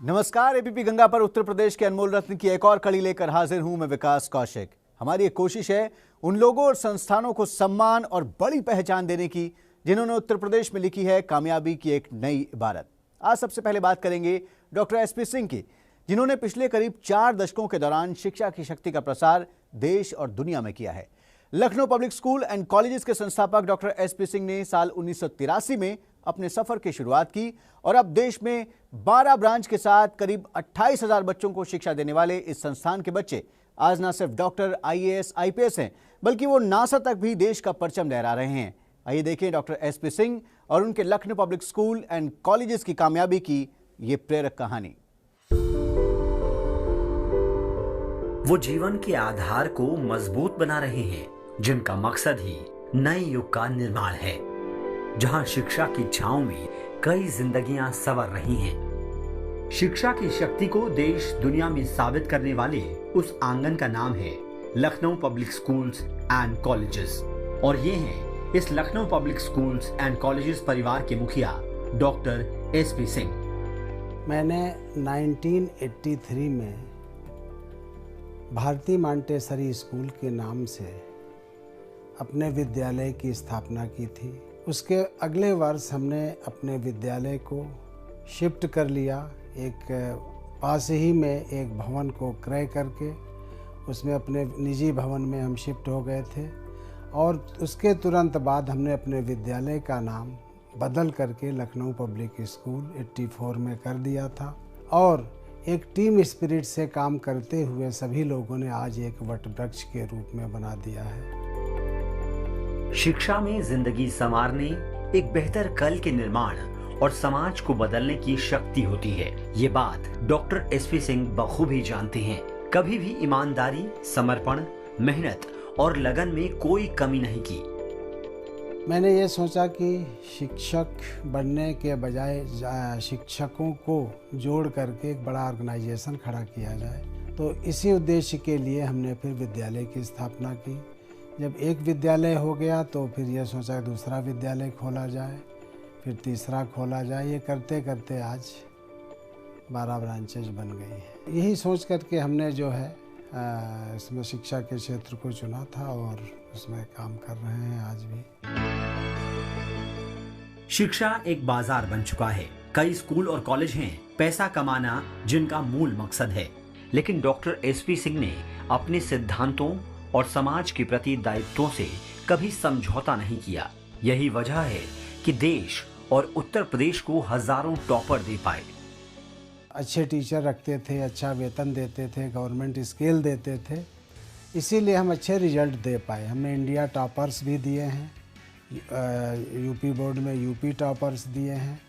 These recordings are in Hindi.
नमस्कार। एबीपी गंगा पर उत्तर प्रदेश के अनमोल रत्न की एक और कड़ी लेकर हाजिर हूं मैं विकास कौशिक। हमारी एक कोशिश है उन लोगों और संस्थानों को सम्मान और बड़ी पहचान देने की जिन्होंने उत्तर प्रदेश में लिखी है कामयाबी की एक नई इबारत। आज सबसे पहले बात करेंगे डॉक्टर एसपी सिंह की, जिन्होंने पिछले करीब 4 दशकों के दौरान शिक्षा की शक्ति का प्रसार देश और दुनिया में किया है। Lucknow public school and colleges के संस्थापक डॉक्टर एसपी सिंह ने साल 1983 में अपने सफर की शुरुआत की और अब देश में 12 ब्रांच के साथ करीब 28,000 बच्चों को शिक्षा देने वाले इस संस्थान के बच्चे आज न सिर्फ डॉक्टर, आईएएस, आईपीएस हैं, बल्कि वो नासा तक भी देश का परचम लहरा रहे हैं। आइए देखें डॉक्टर एसपी सिंह और उनके Lucknow public school and colleges की कामयाबी की ये प्रेरक कहानी। वो जीवन के आधार को मजबूत बना रहे हैं, जिनका मकसद ही नए युग का निर्माण है, जहां शिक्षा की छांव में कई जिंदगियां संवर रही हैं। शिक्षा की शक्ति को देश दुनिया में साबित करने वाले उस आंगन का नाम है Lucknow public schools and colleges, और ये हैं इस Lucknow public schools and colleges परिवार के मुखिया डॉक्टर एसपी सिंह। मैंने 1983 में भारतीय मॉन्टेसरी स्कूल के नाम से अपने विद्यालय की स्थापना की थी। उसके अगले वर्ष हमने अपने विद्यालय को शिफ्ट कर लिया, एक पास ही में एक भवन को क्रय करके उसमें अपने निजी भवन में हम शिफ्ट हो गए थे, और उसके तुरंत बाद हमने अपने विद्यालय का नाम बदल करके लखनऊ पब्लिक स्कूल 84 में कर दिया था। और एक टीम स्पिरिट से काम करते हुए सभी लोगों ने आज एक वटवृक्ष के रूप में बना दिया है। शिक्षा में जिंदगी संवारने, एक बेहतर कल के निर्माण और समाज को बदलने की शक्ति होती है। ये बात डॉक्टर एसपी सिंह बखूबी जानते हैं। कभी भी ईमानदारी, समर्पण, मेहनत और लगन में कोई कमी नहीं की। मैंने ये सोचा कि शिक्षक बनने के बजाय शिक्षकों को जोड़ करके एक बड़ा ऑर्गेनाइजेशन खड़ा किया जाए, तो इसी उद्देश्य के लिए हमने फिर विद्यालय की स्थापना की। जब एक विद्यालय हो गया तो फिर यह सोचा दूसरा विद्यालय खोला जाए, फिर तीसरा खोला जाए। ये करते करते आज 12 ब्रांचेज बन गई हैं। यही सोच करके हमने जो है इसमें शिक्षा के क्षेत्र को चुना था और उसमें काम कर रहे हैं आज भी। शिक्षा एक बाजार बन चुका है। कई स्कूल और कॉलेज हैं, पैसा कमाना जिनका मूल मकसद है, लेकिन डॉक्टर एसपी सिंह ने अपने सिद्धांतों और समाज के प्रति दायित्वों से कभी समझौता नहीं किया। यही वजह है कि देश और उत्तर प्रदेश को हजारों टॉपर दे पाए। अच्छे टीचर रखते थे, अच्छा वेतन देते थे, गवर्नमेंट स्केल देते थे, इसीलिए हम अच्छे रिजल्ट दे पाए। हमने इंडिया टॉपर्स भी दिए हैं, यूपी बोर्ड में यूपी टॉपर्स दिए हैं,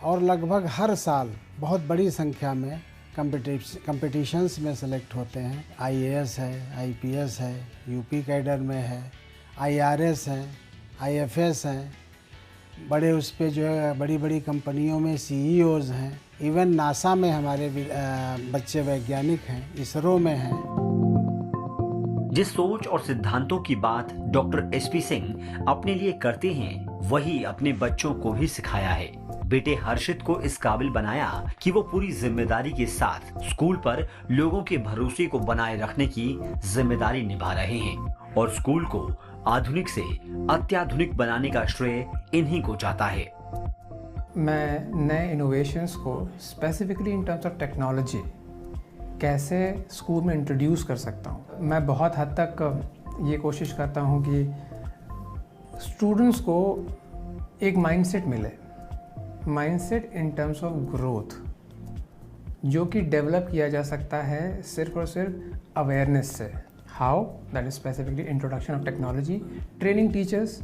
और लगभग हर साल बहुत बड़ी संख्या में कंपटीशंस में सेलेक्ट होते हैं। आईएएस है, आईपीएस है, यूपी कैडर में है, आईआरएस है, आईएफएस हैं, बड़े उस पे जो है बड़ी बड़ी कंपनियों में सीईओज हैं, इवन नासा में हमारे बच्चे वैज्ञानिक हैं, इसरो में हैं। जिस सोच और सिद्धांतों की बात डॉक्टर एसपी सिंह अपने लिए करते हैं, वही अपने बच्चों को भी सिखाया है। बेटे हर्षित को इस काबिल बनाया कि वो पूरी जिम्मेदारी के साथ स्कूल पर लोगों के भरोसे को बनाए रखने की जिम्मेदारी निभा रहे हैं, और स्कूल को आधुनिक से अत्याधुनिक बनाने का श्रेय इन्हीं को जाता है। मैं नए इनोवेशंस को specifically in terms of technology कैसे स्कूल में इंट्रोड्यूस कर सकता हूँ। मैं बहुत हद तक ये कोशिश करता हूँ कि स्टूडेंट्स को एक माइंडसेट मिले, mindset in terms of growth, जो कि डेवलप किया जा सकता है सिर्फ और सिर्फ अवेयरनेस से। How? That is specifically introduction of technology, training teachers,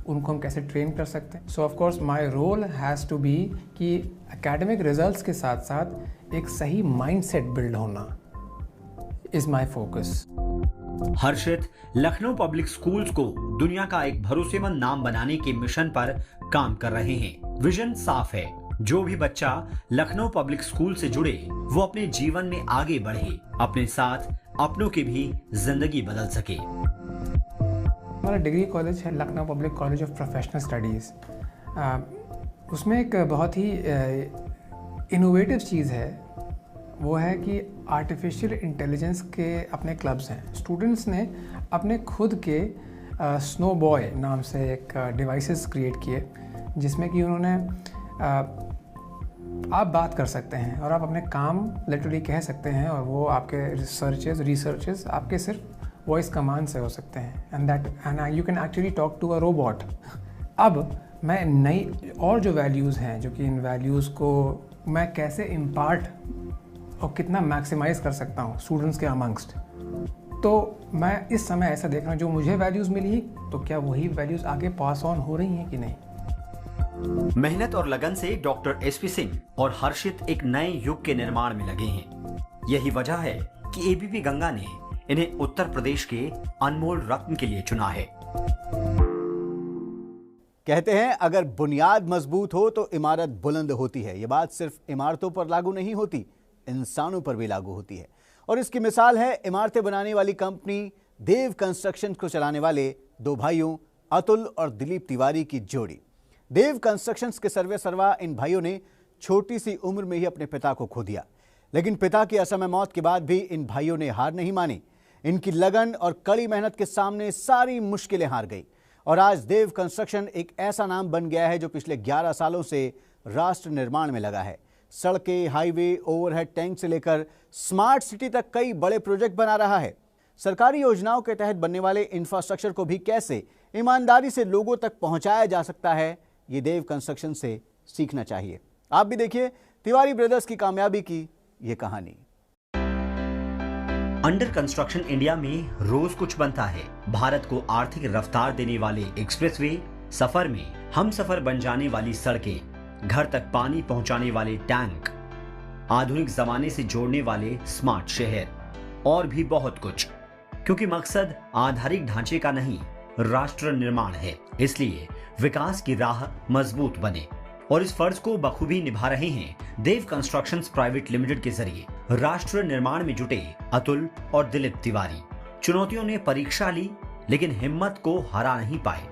उनको हम कैसे ट्रेन कर सकते हैं। So of course my role has to be कि एकेडमिक रिजल्ट्स के साथ साथ एक सही माइंडसेट बिल्ड होना is my focus. Harshit Lucknow public schools को दुनिया का एक भरोसेमंद नाम बनाने के मिशन पर काम कर रहे हैं। विजन साफ है, जो भी बच्चा लखनऊ पब्लिक स्कूल से जुड़े वो अपने जीवन में आगे बढ़े, अपने साथ अपनों की भी जिंदगी बदल सके। हमारा डिग्री कॉलेज है Lucknow public college of professional studies. उसमें एक बहुत ही इनोवेटिव चीज़ है वो है कि आर्टिफिशियल इंटेलिजेंस के अपने क्लब्स हैं। स्टूडेंट्स ने अपने खुद के स्नो बॉय नाम से एक डिवाइसेस क्रिएट किए, जिसमें कि उन्होंने आप बात कर सकते हैं और आप अपने काम लिटरली कह सकते हैं, और वो आपके रिसर्चेस आपके सिर्फ वॉइस कमांड से हो सकते हैं, and you can actually talk to a robot. अब मैं नई और जो वैल्यूज़ हैं, जो कि इन वैल्यूज़ को मैं कैसे इम्पार्ट और कितना मैक्सिमाइज़ कर सकता हूँ स्टूडेंट्स के अमंगस्ट, तो मैं इस समय ऐसा देख रहा हूँ, जो मुझे वैल्यूज़ मिली तो क्या वही वैल्यूज़ आगे पास ऑन हो रही हैं कि नहीं। मेहनत और लगन से डॉक्टर एसपी सिंह और हर्षित एक नए युग के निर्माण में लगे हैं। यही वजह है कि एबीपी गंगा ने इन्हें उत्तर प्रदेश के अनमोल रत्न के लिए चुना है। कहते हैं अगर बुनियाद मजबूत हो तो इमारत बुलंद होती है। ये बात सिर्फ इमारतों पर लागू नहीं होती, इंसानों पर भी लागू होती है। और इसकी मिसाल है इमारतें बनाने वाली कंपनी देव कंस्ट्रक्शन को चलाने वाले दो भाइयों अतुल और दिलीप तिवारी की जोड़ी। देव कंस्ट्रक्शंस के सर्वा इन भाइयों ने छोटी सी उम्र में ही अपने पिता को खो दिया, लेकिन पिता की असमय मौत के बाद भी इन भाइयों ने हार नहीं मानी। इनकी लगन और कड़ी मेहनत के सामने सारी मुश्किलें हार गई और आज देव कंस्ट्रक्शन एक ऐसा नाम बन गया है जो पिछले 11 सालों से राष्ट्र निर्माण में लगा है। सड़कें, हाईवे, ओवरहेड टैंक से लेकर स्मार्ट सिटी तक कई बड़े प्रोजेक्ट बना रहा है। सरकारी योजनाओं के तहत बनने वाले इंफ्रास्ट्रक्चर को भी कैसे ईमानदारी से लोगों तक पहुंचाया जा सकता है, ये देव कंस्ट्रक्शन से सीखना चाहिए। आप भी देखिए तिवारी ब्रदर्स की कामयाबी की ये कहानी। अंडर कंस्ट्रक्शन इंडिया में रोज कुछ बनता है। भारत को आर्थिक रफ्तार देने वाले एक्सप्रेसवे, सफर में हम सफर बन जाने वाली सड़कें, घर तक पानी पहुंचाने वाले टैंक, आधुनिक जमाने से जोड़ने वाले स्मार्ट शहर और भी बहुत कुछ। क्योंकि मकसद आधारिक ढांचे का नहीं, राष्ट्र निर्माण है। इसलिए विकास की राह मजबूत बने और इस फर्ज को बखूबी निभा रहे हैं देव कंस्ट्रक्शंस प्राइवेट लिमिटेड के जरिए राष्ट्र निर्माण में जुटे अतुल और दिलीप तिवारी। चुनौतियों ने परीक्षा ली, लेकिन हिम्मत को हरा नहीं पाए।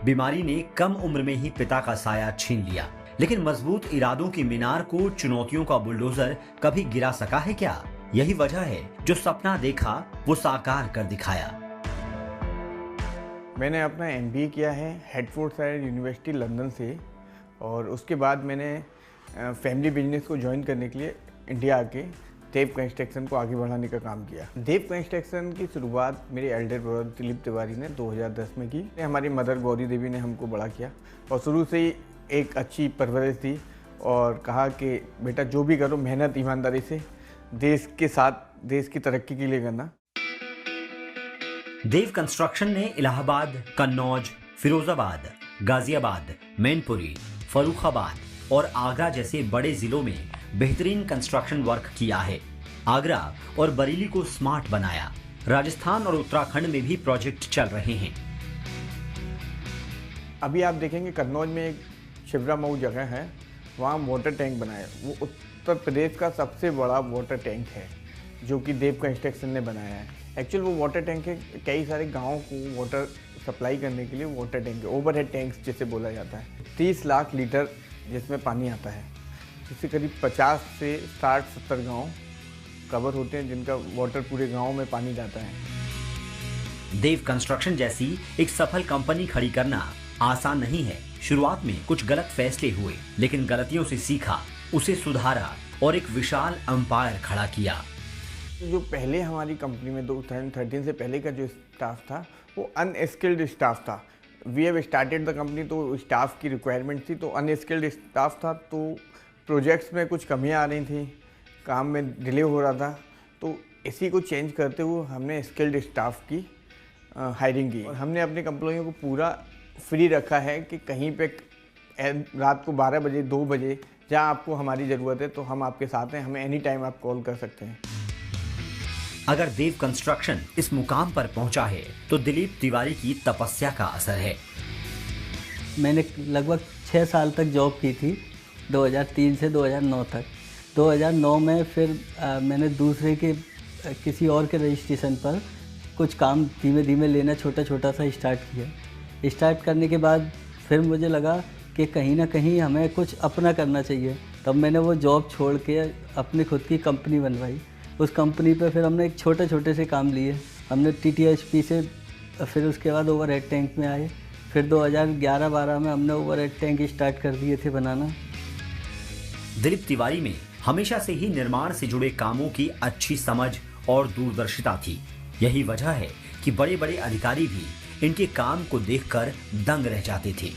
बीमारी ने कम उम्र में ही पिता का साया छीन लिया, लेकिन मजबूत इरादों की मीनार को चुनौतियों का बुलडोजर कभी गिरा सका है क्या? यही वजह है जो सपना देखा वो साकार कर दिखाया। मैंने अपना MBA किया है हेडफोर्डशायर यूनिवर्सिटी लंदन से, और उसके बाद मैंने फैमिली बिजनेस को ज्वाइन करने के लिए इंडिया आके देव कंस्ट्रक्शन को आगे बढ़ाने का काम किया। देव कंस्ट्रक्शन की शुरुआत मेरे एल्डर ब्रदर दिलीप तिवारी ने 2010 में की। हमारी मदर गौरी देवी ने हमको बड़ा किया और शुरू से ही एक अच्छी परवरिश दी और कहा कि बेटा जो भी करो मेहनत ईमानदारी से देश के साथ देश की तरक्की के लिए करना। देव कंस्ट्रक्शन ने इलाहाबाद, कन्नौज, फिरोजाबाद, गाजियाबाद, मैनपुरी, फर्रुखाबाद और आगरा जैसे बड़े जिलों में बेहतरीन कंस्ट्रक्शन वर्क किया है। आगरा और बरेली को स्मार्ट बनाया। राजस्थान और उत्तराखंड में भी प्रोजेक्ट चल रहे हैं। अभी आप देखेंगे कन्नौज में एक शिवरा मऊ जगह है, वहाँ वाटर टैंक बनाया। वो उत्तर प्रदेश का सबसे बड़ा वाटर टैंक है जो कि देव कंस्ट्रक्शन ने बनाया है। एक्चुअल वो वाटर टैंक है, कई सारे गाँव को वाटर सप्लाई करने के लिए वाटर टैंक है, ओवरहेड टैंक्स जैसे बोला जाता है। 30 लाख लीटर जिसमें पानी आता है, जिससे करीब 50 से 60-70 गाँव कवर होते हैं जिनका वाटर पूरे गाँव में पानी जाता है। देव कंस्ट्रक्शन जैसी एक सफल कंपनी खड़ी करना आसान नहीं है। शुरुआत में कुछ गलत फैसले हुए, लेकिन गलतियों से सीखा, उसे सुधारा और एक विशाल एम्पायर खड़ा किया। जो पहले हमारी कंपनी में 2013 से पहले का जो स्टाफ था वो अनस्किल्ड स्टाफ था। We have started the company, तो स्टाफ की रिक्वायरमेंट थी, तो अनस्किल्ड स्टाफ था, तो प्रोजेक्ट्स में कुछ कमियां आ रही थी, काम में डिले हो रहा था। तो इसी को चेंज करते हुए हमने स्किल्ड स्टाफ की हायरिंग की और हमने अपने एम्प्लॉइयों को पूरा फ्री रखा है कि कहीं पे रात को 12 बजे 2 बजे जहाँ आपको हमारी ज़रूरत है तो हम आपके साथ हैं, हमें एनी टाइम आप कॉल कर सकते हैं। अगर देव कंस्ट्रक्शन इस मुकाम पर पहुंचा है तो दिलीप तिवारी की तपस्या का असर है। मैंने लगभग 6 साल तक जॉब की थी, 2003 से 2009 तक। 2009 में फिर मैंने दूसरे के किसी और के रजिस्ट्रेशन पर कुछ काम धीमे धीमे लेना छोटा छोटा सा स्टार्ट किया। स्टार्ट करने के बाद फिर मुझे लगा कि कहीं ना कहीं हमें कुछ अपना करना चाहिए। तब मैंने वो जॉब छोड़ के अपनी खुद की कंपनी बनवाई। उस कंपनी पे फिर हमने एक छोटे से काम लिए। हमने TTHP से फिर उसके बाद ओवरहेड टैंक में आए। फिर 2011-12 में हमने ओवरहेड टैंक स्टार्ट कर दिए थे बनाना। दिलीप तिवारी में हमेशा से ही निर्माण से जुड़े कामों की अच्छी समझ और दूरदर्शिता थी। यही वजह है कि बड़े बड़े अधिकारी भी इनके काम को देखकर दंग रह जाते थे।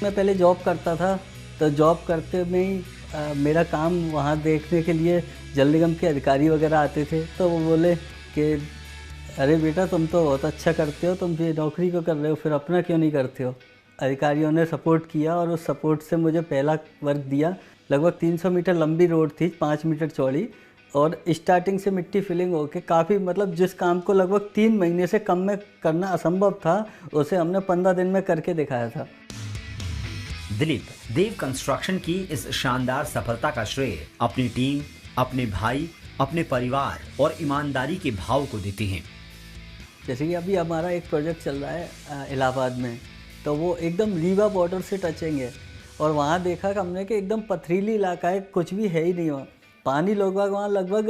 मैं पहले जॉब करता था, तो जॉब करते में ही मेरा काम वहाँ देखने के लिए जल निगम के अधिकारी वगैरह आते थे। तो वो बोले कि अरे बेटा तुम तो बहुत अच्छा करते हो, तुम ये नौकरी क्यों कर रहे हो, फिर अपना क्यों नहीं करते हो। अधिकारियों ने सपोर्ट किया और उस सपोर्ट से मुझे पहला वर्क दिया। लगभग 300 मीटर लंबी रोड थी, 5 मीटर चौड़ी, और स्टार्टिंग से मिट्टी फिलिंग होके काफ़ी, मतलब जिस काम को लगभग 3 महीने से कम में करना असंभव था, उसे हमने 15 दिन में करके दिखाया था। दिलीप देव कंस्ट्रक्शन की इस शानदार सफलता का श्रेय अपनी टीम, अपने भाई, अपने परिवार और ईमानदारी के भाव को देते हैं। जैसे कि अभी हमारा एक प्रोजेक्ट चल रहा है इलाहाबाद में, तो वो एकदम रीवा बॉर्डर से टचिंग है। और वहाँ देखा कि हमने कि एकदम पथरीली इलाका है, कुछ भी है ही नहीं वहाँ। पानी लोग वहाँ लगभग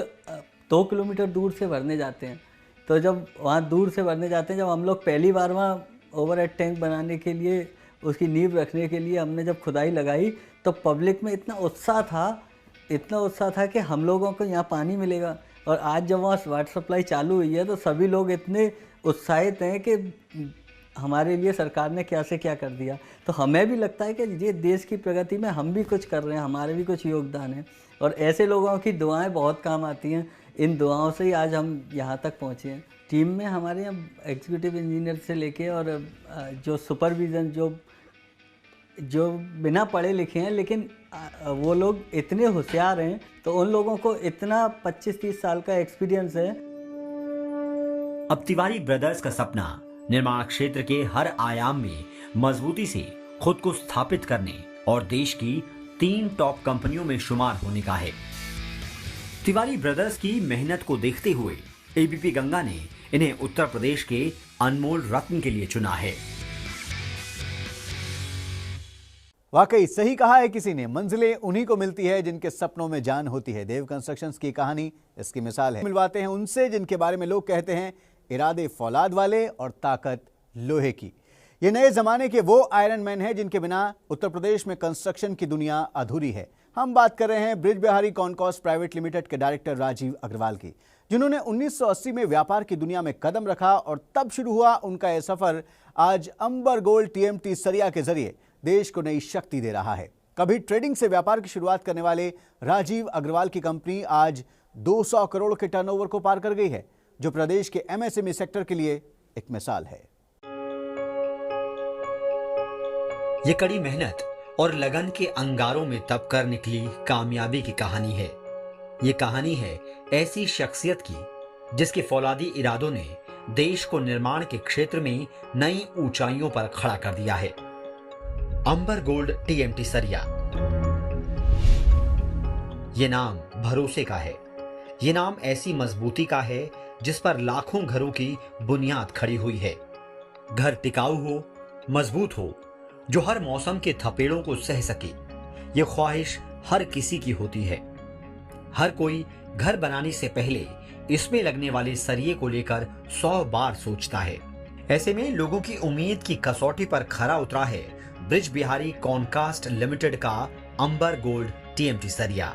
2 किलोमीटर दूर से भरने जाते हैं। तो जब वहाँ दूर से भरने जाते हैं, जब हम लोग पहली बार वहाँ ओवरहेड टैंक बनाने के लिए, उसकी नींव रखने के लिए हमने जब खुदाई लगाई, तो पब्लिक में इतना उत्साह था कि हम लोगों को यहाँ पानी मिलेगा। और आज जब वहाँ वाटर सप्लाई चालू हुई है, तो सभी लोग इतने उत्साहित हैं कि हमारे लिए सरकार ने क्या से क्या कर दिया। तो हमें भी लगता है कि ये देश की प्रगति में हम भी कुछ कर रहे हैं, हमारे भी कुछ योगदान है। और ऐसे लोगों की दुआएं बहुत काम आती हैं। इन दुआओं से ही आज हम यहाँ तक पहुँचे हैं। टीम में हमारे यहाँ एग्जीक्यूटिव इंजीनियर से लेके और जो सुपरविज़न, जो बिना पढ़े लिखे हैं, लेकिन वो लोग इतने होशियार हैं, तो उन लोगों को इतना 25-30 साल का एक्सपीरियंस है। अब तिवारी ब्रदर्स का सपना निर्माण क्षेत्र के हर आयाम में मजबूती से खुद को स्थापित करने और देश की 3 टॉप कंपनियों में शुमार होने का है। तिवारी ब्रदर्स की मेहनत को देखते हुए एबीपी गंगा ने इन्हें उत्तर प्रदेश के अनमोल रत्न के लिए चुना है। वाकई सही कहा है किसी ने, मंजिलें उन्हीं को मिलती है जिनके सपनों में जान होती है। देव कंस्ट्रक्शंस की कहानी इसकी मिसाल है। मिलवाते हैं उनसे जिनके बारे में लोग कहते हैं इरादे फौलाद वाले और ताकत लोहे की। ये नए जमाने के वो आयरन मैन है जिनके बिना उत्तर प्रदेश में कंस्ट्रक्शन की दुनिया अधूरी है। हम बात कर रहे हैं ब्रिज बिहारी कॉनकॉस्ट प्राइवेट लिमिटेड के डायरेक्टर राजीव अग्रवाल की, जिन्होंने 1980 में व्यापार की दुनिया में कदम रखा और तब शुरू हुआ उनका यह सफर आज अंबर गोल्ड TMT सरिया के जरिए देश को नई शक्ति दे रहा है। कभी ट्रेडिंग से व्यापार की शुरुआत करने वाले राजीव अग्रवाल की कंपनी आज 200 करोड़ के टर्नओवर को पार कर गई है, जो प्रदेश के MSME सेक्टर के लिए एक मिसाल है। ये कड़ी मेहनत और लगन के अंगारों में तप कर निकली कामयाबी की कहानी है। ये कहानी है ऐसी शख्सियत की जिसके फौलादी इरादों ने देश को निर्माण के क्षेत्र में नई ऊंचाइयों पर खड़ा कर दिया है। अंबर गोल्ड TMT सरिया, ये नाम भरोसे का है। ये नाम ऐसी मजबूती का है जिस पर लाखों घरों की बुनियाद खड़ी हुई है। घर टिकाऊ हो, मजबूत हो, जो हर मौसम के थपेड़ों को सह सके, ये ख्वाहिश हर किसी की होती है। हर कोई घर बनाने से पहले इसमें लगने वाले सरिये को लेकर 100 बार सोचता है। ऐसे में लोगों की उम्मीद की कसौटी पर खरा उतरा है ब्रिज बिहारी कॉनकास्ट लिमिटेड का अंबर गोल्ड TMT सरिया।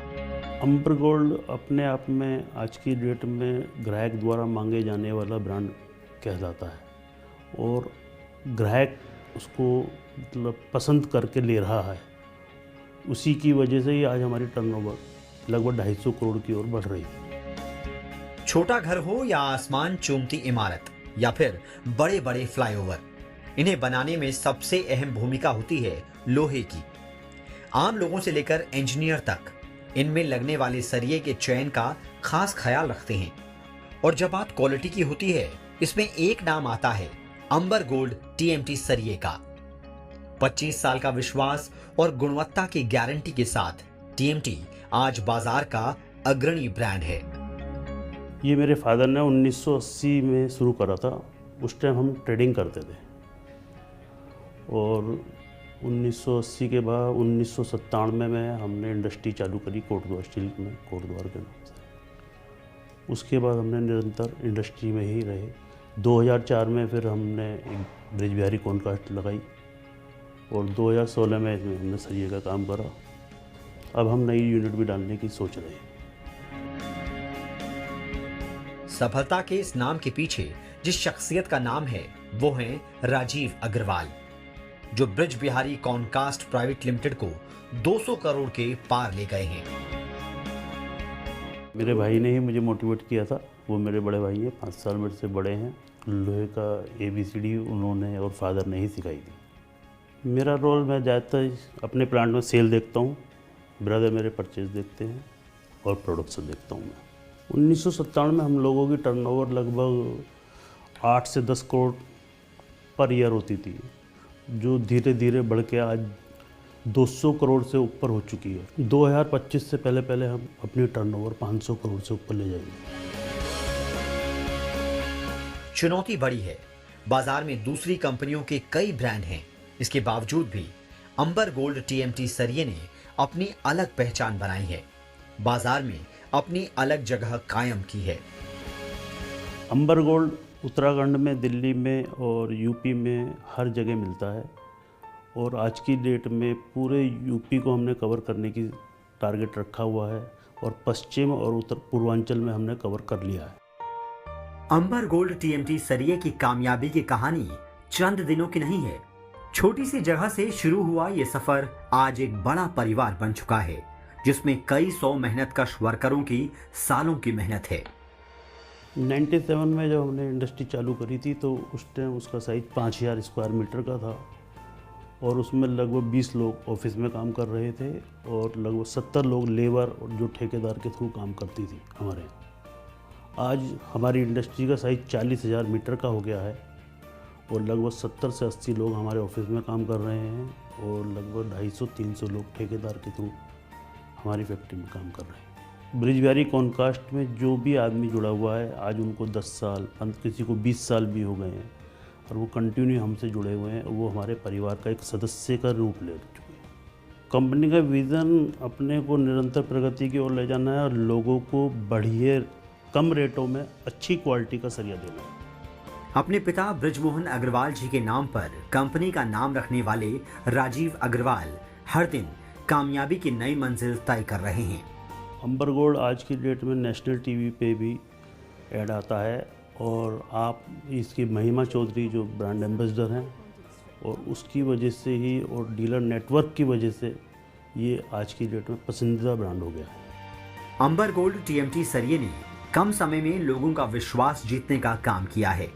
अंबर गोल्ड अपने आप में आज की डेट में ग्राहक द्वारा मांगे जाने वाला ब्रांड कहलाता है और ग्राहक उसको मतलब पसंद करके ले रहा है। उसी की वजह से ही आज हमारी टर्नओवर लगभग 250 करोड़ की ओर बढ़ रही है। छोटा घर हो या आसमान चूमती इमारत या फिर बड़े बड़े फ्लाईओवर, इन्हें बनाने में सबसे अहम भूमिका होती है लोहे की। आम लोगों से लेकर इंजीनियर तक इनमें लगने वाले सरिये के चयन का खास ख्याल रखते हैं। और जब बात क्वालिटी की होती है, इसमें एक नाम आता है अंबर गोल्ड TMT सरिये का। 25 साल का विश्वास और गुणवत्ता की गारंटी के साथ TMT आज बाजार का अग्रणी ब्रांड है। ये मेरे फादर ने 1980 में शुरू करा था। उस टाइम हम ट्रेडिंग करते थे और 1980 के बाद 1997 में हमने इंडस्ट्री चालू करी कोटद्वार स्टील में, कोटद्वार के नाम से। उसके बाद हमने निरंतर इंडस्ट्री में ही रहे। 2004 में फिर हमने एक ब्रिज बिहारी कॉनकास्ट लगाई और 2016 में इसमें हमने सरिये का काम करा। अब हम नई यूनिट भी डालने की सोच रहे हैं। सफलता के इस नाम के पीछे जिस शख्सियत का नाम है वो है राजीव अग्रवाल, जो ब्रिज बिहारी कॉनकास्ट प्राइवेट लिमिटेड को 200 करोड़ के पार ले गए हैं। मेरे भाई ने ही मुझे मोटिवेट किया था। वो मेरे बड़े भाई हैं, 5 साल मेरे से बड़े हैं। लोहे का ABCD उन्होंने और फादर ने ही सिखाई थी। मेरा रोल, मैं ज़्यादातर अपने प्लांट में सेल देखता हूँ, ब्रदर मेरे परचेज देखते हैं और प्रोडक्शन देखता हूँ मैं। 1997 में हम लोगों की टर्नओवर लगभग 8 से 10 करोड़ पर ईयर होती थी, जो धीरे धीरे बढ़ के आज 200 करोड़ से ऊपर हो चुकी है। 2025 से पहले हम अपनी टर्नओवर 500 करोड़ से ऊपर ले जाएंगे। चुनौती बड़ी है। बाजार में दूसरी कंपनियों के कई ब्रांड हैं। इसके बावजूद भी अंबर गोल्ड TMT सरिये ने अपनी अलग पहचान बनाई है, बाजार में अपनी अलग जगह कायम की है। अंबर गोल्ड उत्तराखंड में, दिल्ली में और यूपी में हर जगह मिलता है और आज की डेट में पूरे यूपी को हमने कवर करने की टारगेट रखा हुआ है और पश्चिम और उत्तर पूर्वांचल में हमने कवर कर लिया है। अंबर गोल्ड TMT सरिये की कामयाबी की कहानी चंद दिनों की नहीं है। छोटी सी जगह से शुरू हुआ ये सफर आज एक बड़ा परिवार बन चुका है, जिसमें कई 100 मेहनतकश वर्करों की सालों की मेहनत है। 97 में जब हमने इंडस्ट्री चालू करी थी तो उस टाइम उसका साइज 5000 स्क्वायर मीटर का था और उसमें लगभग 20 लोग ऑफिस में काम कर रहे थे और लगभग 70 लोग लेबर और जो ठेकेदार के थ्रू काम करती थी हमारे। आज हमारी इंडस्ट्री का साइज 40,000 मीटर का हो गया है और लगभग 70 से 80 लोग हमारे ऑफिस में काम कर रहे हैं और लगभग 250-300 लोग ठेकेदार के थ्रू हमारी फैक्ट्री में काम कर रहे हैं। ब्रिज बिहारी कॉनकास्ट में जो भी आदमी जुड़ा हुआ है, आज उनको 10 साल, किसी को 20 साल भी हो गए हैं और वो कंटिन्यू हमसे जुड़े हुए हैं। वो हमारे परिवार का एक सदस्य का रूप ले चुके हैं। कंपनी का विज़न अपने को निरंतर प्रगति की ओर ले जाना है और लोगों को बढ़िया कम रेटों में अच्छी क्वालिटी का सरिया देना है। अपने पिता ब्रिजमोहन अग्रवाल जी के नाम पर कंपनी का नाम रखने वाले राजीव अग्रवाल हर दिन कामयाबी की नई मंजिल तय कर रहे हैं। अंबर गोल्ड आज की डेट में नेशनल टीवी पे भी ऐड आता है और आप इसकी महिमा चौधरी जो ब्रांड एम्बेसडर हैं और उसकी वजह से ही और डीलर नेटवर्क की वजह से ये आज की डेट में पसंदीदा ब्रांड हो गया है। अंबर गोल्ड TMT सरिये ने कम समय में लोगों का विश्वास जीतने का काम किया है।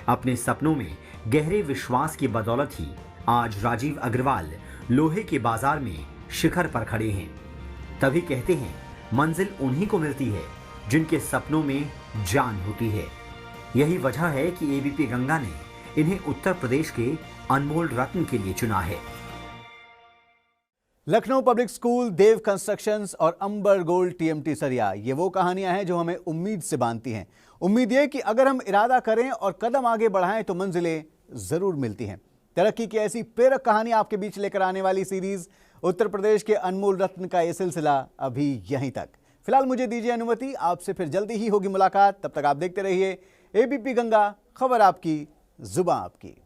अपने सपनों में गहरे विश्वास की बदौलत ही आज राजीव अग्रवाल लोहे के बाजार में शिखर पर खड़े हैं। तभी कहते हैं मंजिल उन्हीं को मिलती है जिनके सपनों में जान होती है। यही वजह है कि ABP गंगा ने इन्हें उत्तर प्रदेश के अनमोल रत्न के लिए चुना है। लखनऊ पब्लिक स्कूल, देव कंस्ट्रक्शंस और अंबर गोल्ड TMT सरिया, ये वो कहानियां हैं जो हमें उम्मीद से बांधती हैं। उम्मीद ये कि अगर हम इरादा करें और कदम आगे बढ़ाएं तो मंजिलें जरूर मिलती हैं। तरक्की की ऐसी प्रेरक कहानी आपके बीच लेकर आने वाली सीरीज उत्तर प्रदेश के अनमोल रत्न का ये सिलसिला अभी यहीं तक। फिलहाल मुझे दीजिए अनुमति, आपसे फिर जल्दी ही होगी मुलाकात। तब तक आप देखते रहिए ABP गंगा, खबर आपकी, जुबान आपकी।